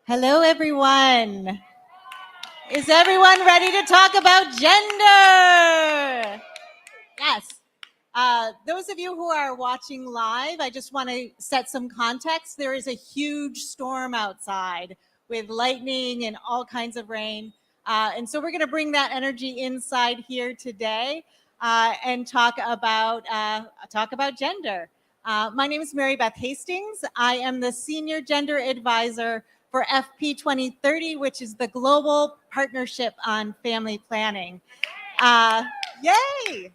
Hello, everyone. Is everyone ready to talk about gender? Yes. Those of you who are watching live, I just want to set some context. There is a huge storm outside with lightning and all kinds of rain. And so we're going to bring that energy inside here today and talk about gender. My name is Mary Beth Hastings. I am the Senior Gender Advisor for FP 2030, which is the Global Partnership on Family Planning. Yay!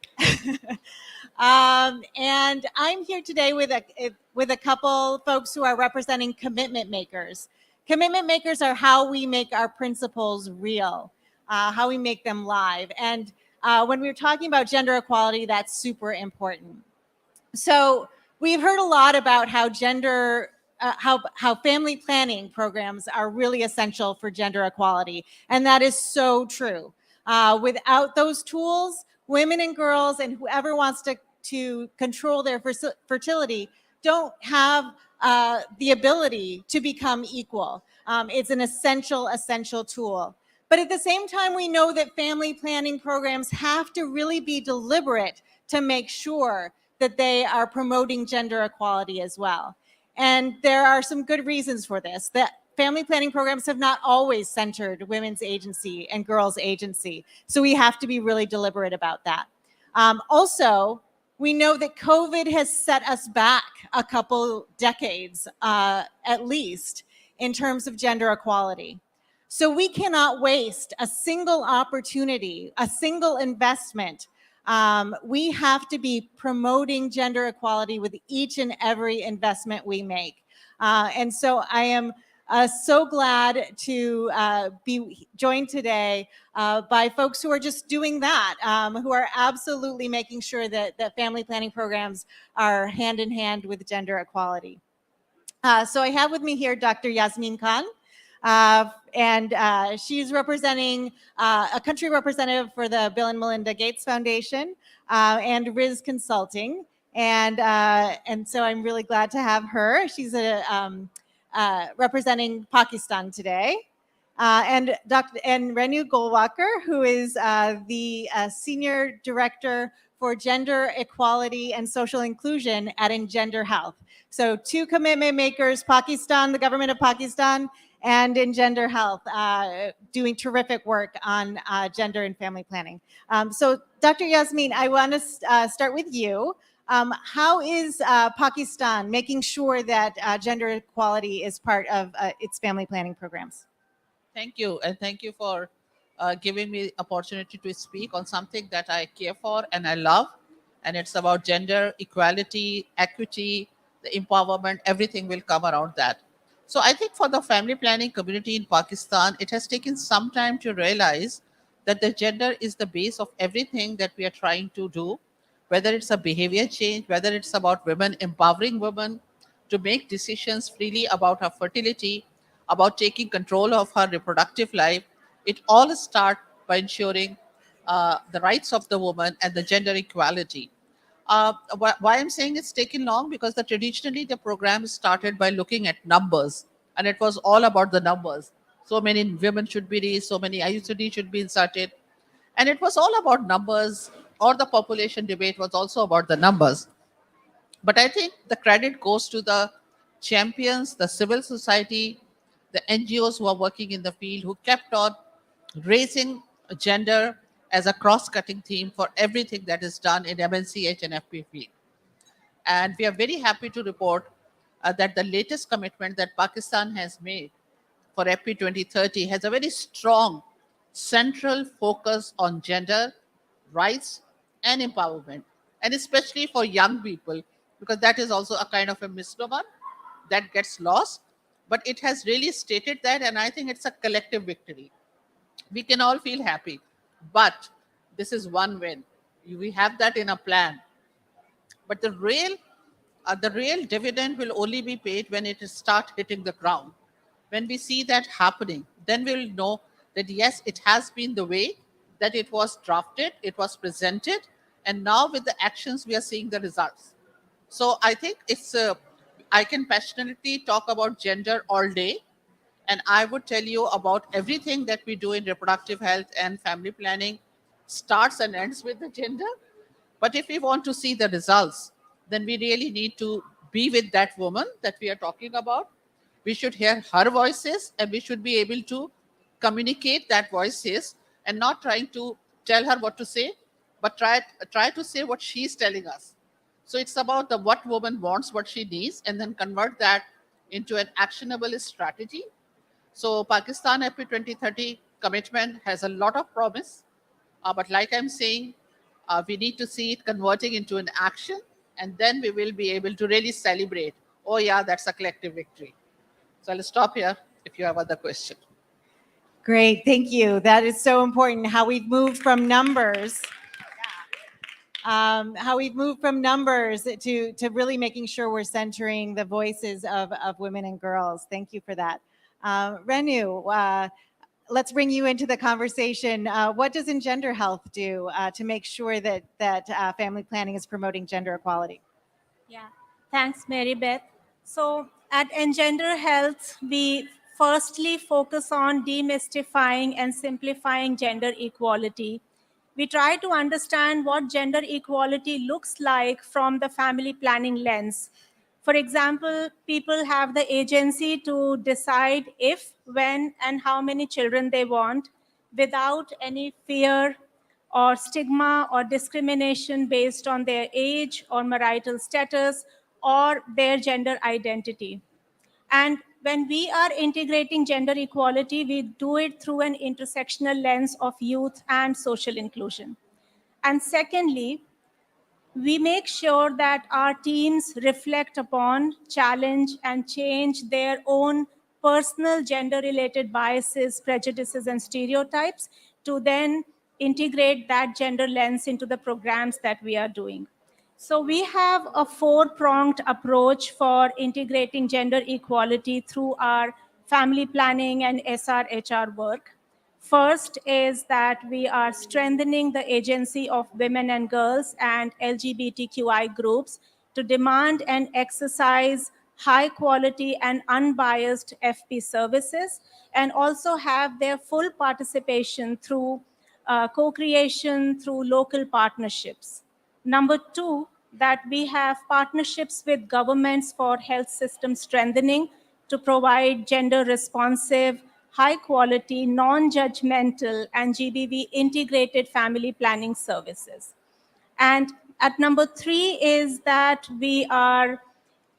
And I'm here today with a couple folks who are representing commitment makers. Commitment makers are how we make our principles real, how we make them live. And when we're talking about gender equality, that's super important. So we've heard a lot about how how family planning programs are really essential for gender equality. And that is so true. Without those tools, women and girls and whoever wants to control their fertility don't have the ability to become equal. It's an essential tool. But at the same time, we know that family planning programs have to really be deliberate to make sure that they are promoting gender equality as well. And there are some good reasons for this. That family planning programs have not always centered women's agency and girls' agency. So we have to be really deliberate about that. Also, we know that COVID has set us back a couple decades, at least, in terms of gender equality. So we cannot waste a single opportunity, a single investment. We have to be promoting gender equality with each and every investment we make. And so I am so glad to be joined today by folks who are just doing that, who are absolutely making sure that family planning programs are hand in hand with gender equality. So I have with me here Dr. Yasmin Khan, and she's representing a country representative for the Bill and Melinda Gates Foundation and Riz Consulting. And so I'm really glad to have her. She's representing Pakistan today. And Renu Golwalkar, who is the Senior Director for Gender Equality and Social Inclusion at Engender Health. So 2 commitment makers, Pakistan, the government of Pakistan, and Engender Health, doing terrific work on gender and family planning. So Dr. Yasmin, I want to start with you. How is Pakistan making sure that gender equality is part of its family planning programs? Thank you, and thank you for giving me opportunity to speak on something that I care for and I love, and it's about gender equality, equity, the empowerment. Everything will come around that. So I think for the family planning community in Pakistan, it has taken some time to realize that the gender is the base of everything that we are trying to do, whether it's a behavior change, whether it's about women empowering women to make decisions freely about her fertility, about taking control of her reproductive life. It all starts by ensuring the rights of the woman and the gender equality. Why I'm saying it's taken long, because traditionally the program started by looking at numbers, and it was all about the numbers. So many women should be raised, so many IUCD should be inserted, and it was all about numbers. Or the population debate was also about the numbers. But I think the credit goes to the champions, the civil society, the NGOs who are working in the field, who kept on raising gender as a cross-cutting theme for everything that is done in MNCH and FP field. And we are very happy to report that the latest commitment that Pakistan has made for FP 2030 has a very strong central focus on gender rights and empowerment, and especially for young people, because that is also a kind of a misnomer that gets lost. But it has really stated that, and I think it's a collective victory. We can all feel happy, but this is one win. We have that in a plan, but the real dividend will only be paid when it start hitting the ground. When we see that happening, then we'll know that yes, it has been the way that it was drafted, it was presented, and now with the actions we are seeing the results. So I think I can passionately talk about gender all day, and I would tell you about everything that we do in reproductive health and family planning starts and ends with the gender. But if we want to see the results, then we really need to be with that woman that we are talking about. We should hear her voices, and we should be able to communicate that voices, and not trying to tell her what to say, but try to say what she's telling us. So it's about the what woman wants, what she needs, and then convert that into an actionable strategy. So Pakistan FP 2030 commitment has a lot of promise, but like I'm saying, we need to see it converting into an action, and then we will be able to really celebrate. Oh yeah, that's a collective victory. So I'll stop here if you have other questions. Great, thank you. That is so important, how we've moved from numbers. How we've moved from numbers to really making sure we're centering the voices of women and girls. Thank you for that. Renu, let's bring you into the conversation. What does Engender Health do to make sure that family planning is promoting gender equality? Yeah, thanks, Mary Beth. So at Engender Health, we firstly focus on demystifying and simplifying gender equality. We try to understand what gender equality looks like from the family planning lens. For example, people have the agency to decide if, when, and how many children they want without any fear or stigma or discrimination based on their age or marital status or their gender identity. And when we are integrating gender equality, we do it through an intersectional lens of youth and social inclusion. And secondly, we make sure that our teams reflect upon, challenge, and change their own personal gender related biases, prejudices, and stereotypes to then integrate that gender lens into the programs that we are doing. So we have a four-pronged approach for integrating gender equality through our family planning and SRHR work. First is that we are strengthening the agency of women and girls and LGBTQI groups to demand and exercise high quality and unbiased FP services, and also have their full participation through co-creation through local partnerships. Number two, that we have partnerships with governments for health system strengthening to provide gender responsive, high quality, non judgmental, and GBV integrated family planning services. And at number three is that we are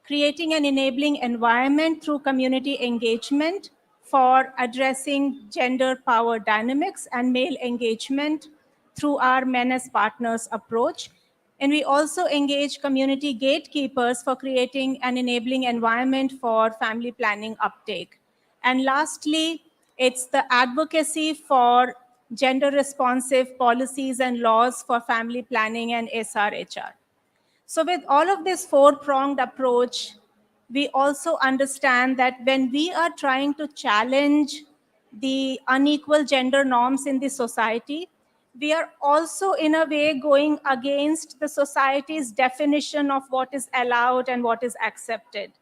creating an enabling environment through community engagement for addressing gender power dynamics and male engagement through our men as partners approach. And we also engage community gatekeepers for creating an enabling environment for family planning uptake. And lastly, it's the advocacy for gender responsive policies and laws for family planning and SRHR. So, with all of this four pronged approach, we also understand that when we are trying to challenge the unequal gender norms in the society, we are also, in a way, going against the society's definition of what is allowed and what is accepted.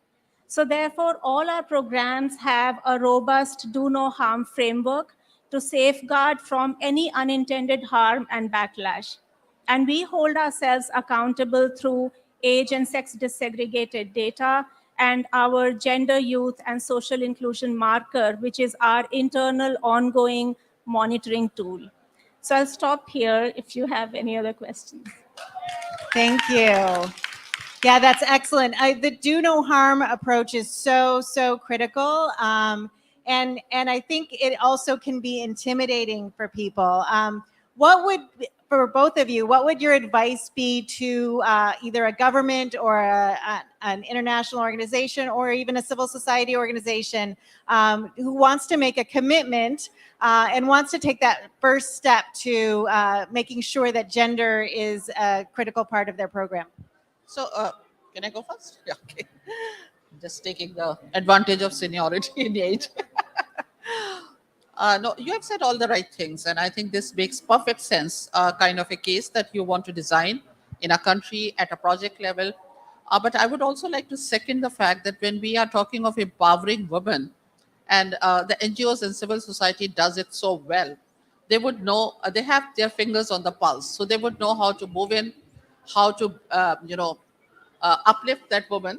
So, therefore, all our programs have a robust do no harm framework to safeguard from any unintended harm and backlash. And we hold ourselves accountable through age and sex disaggregated data and our gender, youth, and social inclusion marker, which is our internal ongoing monitoring tool. So I'll stop here if you have any other questions. Thank you. Yeah, that's excellent. The do no harm approach is so critical, and I think it also can be intimidating for people. What would, for both of you, what would your advice be to either a government or an international organization or even a civil society organization who wants to make a commitment and wants to take that first step to making sure that gender is a critical part of their program? So, can I go first? Yeah, okay. Just taking the advantage of seniority in age. No, you have said all the right things, and I think this makes perfect sense. Kind of a case that you want to design in a country at a project level. But I would also like to second the fact that when we are talking of empowering women, and the NGOs and civil society does it so well, they would know, they have their fingers on the pulse, so they would know how to move in, how to uplift that woman,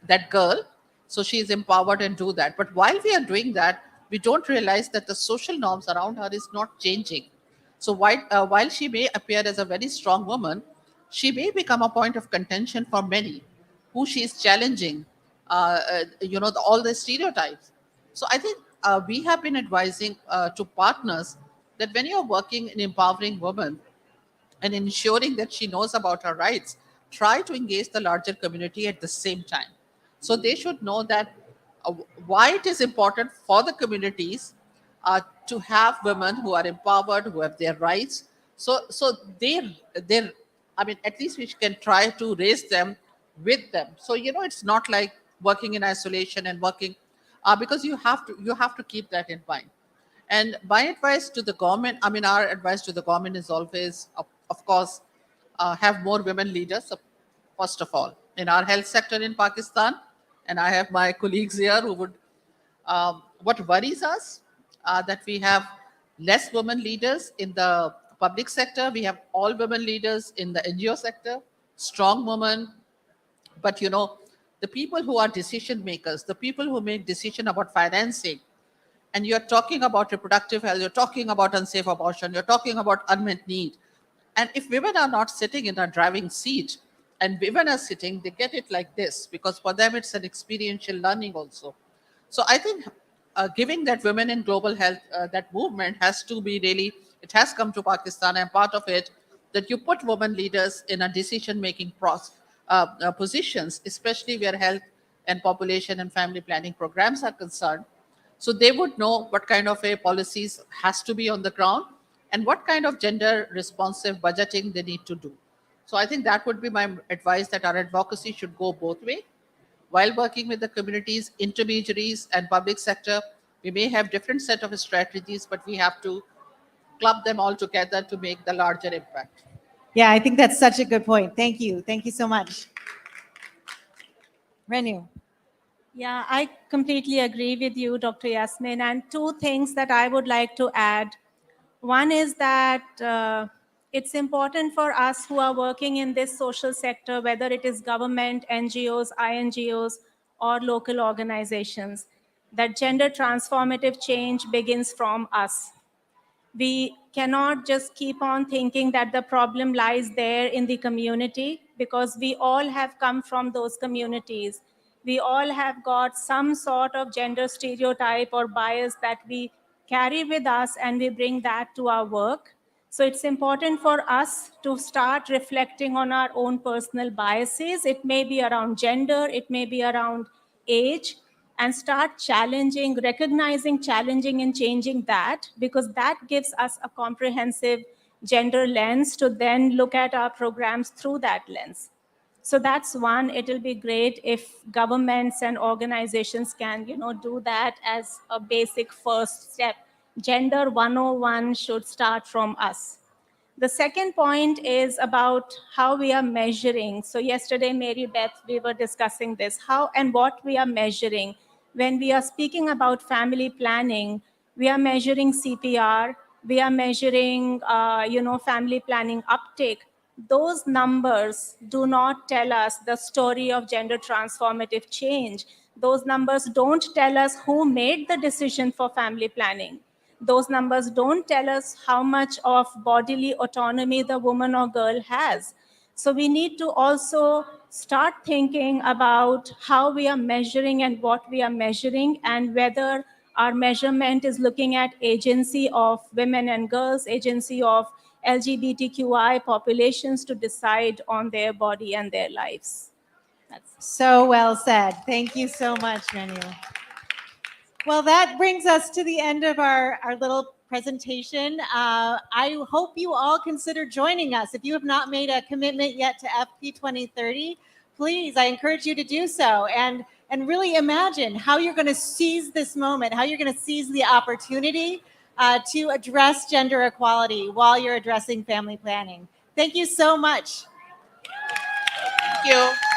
that girl, so she is empowered and do that. But while we are doing that, we don't realize that the social norms around her is not changing. So while she may appear as a very strong woman, she may become a point of contention for many, who she is challenging, all the stereotypes. So I think we have been advising to partners that when you're working in empowering women, and ensuring that she knows about her rights, try to engage the larger community at the same time. So they should know that why it is important for the communities to have women who are empowered, who have their rights. So they, I mean, at least we can try to raise them with them. So it's not like working in isolation and working because you have to keep that in mind. And my advice to the government, I mean, our advice to the government is always, of course, have more women leaders, first of all, in our health sector in Pakistan. And I have my colleagues here who would, what worries us, that we have less women leaders in the public sector. We have all women leaders in the NGO sector, strong women, but the people who are decision makers, the people who make decision about financing, and you're talking about reproductive health, you're talking about unsafe abortion, you're talking about unmet need. And if women are not sitting in a driving seat and women are sitting, they get it like this because for them it's an experiential learning also. So I think giving that women in global health, that movement has to be really, it has come to Pakistan and part of it that you put women leaders in a decision making positions, especially where health and population and family planning programs are concerned. So they would know what kind of a policies has to be on the ground and what kind of gender responsive budgeting they need to do. So I think that would be my advice, that our advocacy should go both way. While working with the communities, intermediaries, and public sector, we may have different set of strategies, but we have to club them all together to make the larger impact. Yeah, I think that's such a good point. Thank you. Thank you so much. Renu. Yeah, I completely agree with you, Dr. Yasmin. And two things that I would like to add. One is that it's important for us who are working in this social sector, whether it is government, NGOs, INGOs, or local organizations, that gender transformative change begins from us. We cannot just keep on thinking that the problem lies there in the community, because we all have come from those communities. We all have got some sort of gender stereotype or bias that we carry with us, and we bring that to our work. So it's important for us to start reflecting on our own personal biases. It may be around gender, it may be around age, and start challenging, recognizing, challenging, and changing that, because that gives us a comprehensive gender lens to then look at our programs through that lens. So that's one. It'll be great if governments and organizations can, do that as a basic first step. Gender 101 should start from us. The second point is about how we are measuring. So yesterday, Mary Beth, we were discussing this, how and what we are measuring. When we are speaking about family planning, we are measuring CPR, we are measuring, family planning uptake. Those numbers do not tell us the story of gender transformative change. Those numbers don't tell us who made the decision for family planning. Those numbers don't tell us how much of bodily autonomy the woman or girl has. So we need to also start thinking about how we are measuring and what we are measuring, and whether our measurement is looking at agency of women and girls, agency of LGBTQI populations to decide on their body and their lives. That's so well said. Thank you so much, Renu. Well, that brings us to the end of our little presentation. I hope you all consider joining us. If you have not made a commitment yet to FP 2030, please, I encourage you to do so, and really imagine how you're going to seize this moment, how you're going to seize the opportunity to address gender equality while you're addressing family planning. Thank you so much. Thank you.